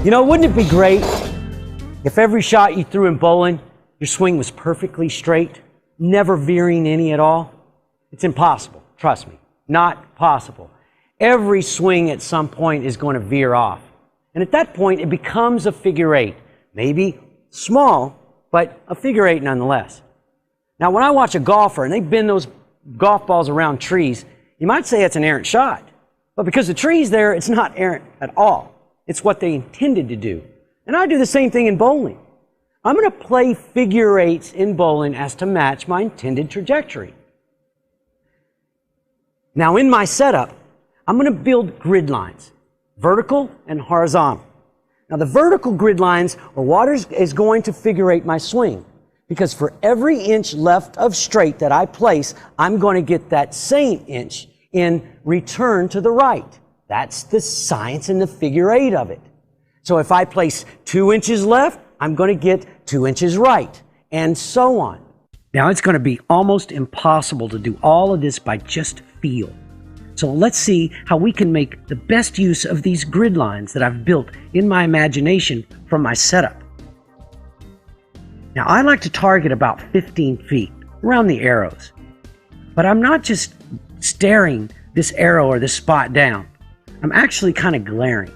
You know, wouldn't it be great if every shot you threw in bowling, your swing was perfectly straight, never veering any at all? It's impossible, trust me, not possible. Every swing at some point is going to veer off. And at that point, it becomes a figure eight. Maybe small, but a figure eight nonetheless. Now, when I watch a golfer and they bend those golf balls around trees, you might say it's an errant shot. But because the tree's there, it's not errant at all. It's what they intended to do. And I do the same thing in bowling. I'm going to play figure eights in bowling as to match my intended trajectory. Now, in my setup, I'm going to build grid lines, vertical and horizontal. Now, the vertical grid lines are what is going to figure eight my swing. Because for every inch left of straight that I place, I'm going to get that same inch in return to the right. That's the science and the figure eight of it. So if I place 2 inches left, I'm going to get 2 inches right, and so on. Now, it's going to be almost impossible to do all of this by just feel. So let's see how we can make the best use of these grid lines that I've built in my imagination from my setup. Now, I like to target about 15 feet around the arrows, but I'm not just staring this arrow or this spot down. I'm actually kind of glaring.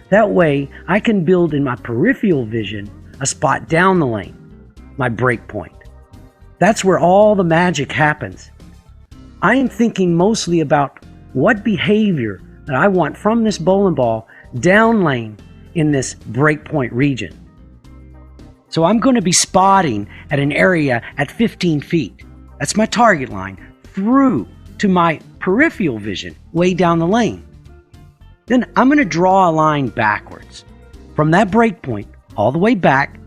That way, I can build in my peripheral vision a spot down the lane, my break point. That's where all the magic happens. I am thinking mostly about what behavior that I want from this bowling ball down lane in this breakpoint region. So I'm going to be spotting at an area at 15 feet. That's my target line through to my peripheral vision way down the lane. Then I'm going to draw a line backwards from that breakpoint all the way back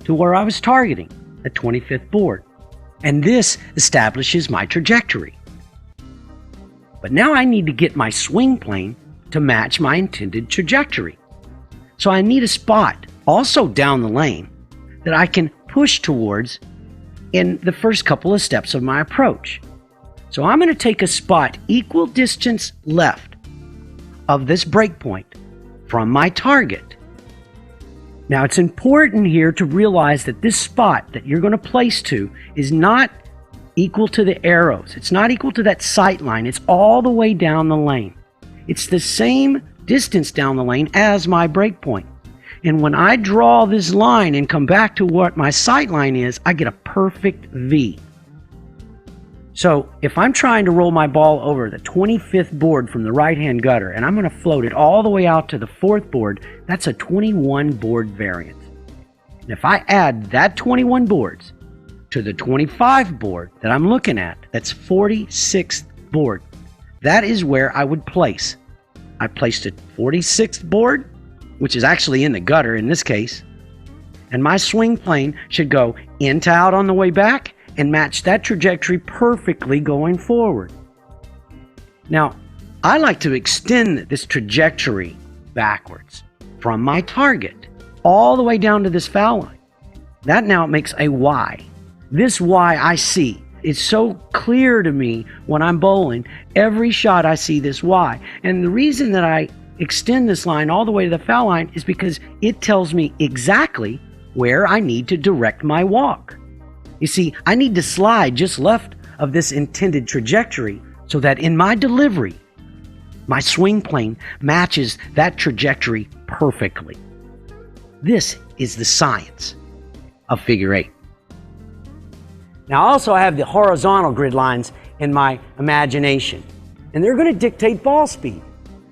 to where I was targeting, the 25th board. And this establishes my trajectory. But now I need to get my swing plane to match my intended trajectory. So I need a spot also down the lane that I can push towards in the first couple of steps of my approach. So I'm going to take a spot equal distance left of this breakpoint from my target. Now, it's important here to realize that this spot that you're going to place to is not equal to the arrows. It's not equal to that sight line. It's all the way down the lane. It's the same distance down the lane as my breakpoint. And when I draw this line and come back to what my sight line is, I get a perfect V. So if I'm trying to roll my ball over the 25th board from the right-hand gutter, and I'm going to float it all the way out to the 4th board, that's a 21 board variance. And if I add that 21 boards to the 25 board that I'm looking at, that's 46th board. That is where I would place. I placed a 46th board, which is actually in the gutter in this case, and my swing plane should go in to out on the way back and match that trajectory perfectly going forward. Now, I like to extend this trajectory backwards from my target all the way down to this foul line. That now makes a Y. This Y I see. It's so clear to me when I'm bowling. Every shot I see this Y. And the reason that I extend this line all the way to the foul line is because it tells me exactly where I need to direct my walk. You see, I need to slide just left of this intended trajectory so that in my delivery, my swing plane matches that trajectory perfectly. This is the science of figure eight. Now, also I have the horizontal grid lines in my imagination, and they're going to dictate ball speed.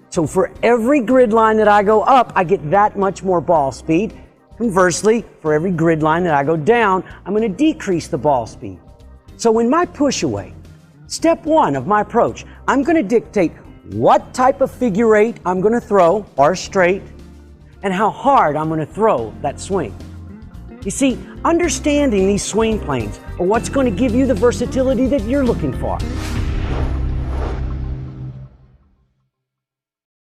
So for every grid line that I go up, I get that much more ball speed. Conversely, for every grid line that I go down, I'm going to decrease the ball speed. So in my push away, step one of my approach, I'm going to dictate what type of figure eight I'm going to throw, or straight, and how hard I'm going to throw that swing. You see, understanding these swing planes are what's going to give you the versatility that you're looking for.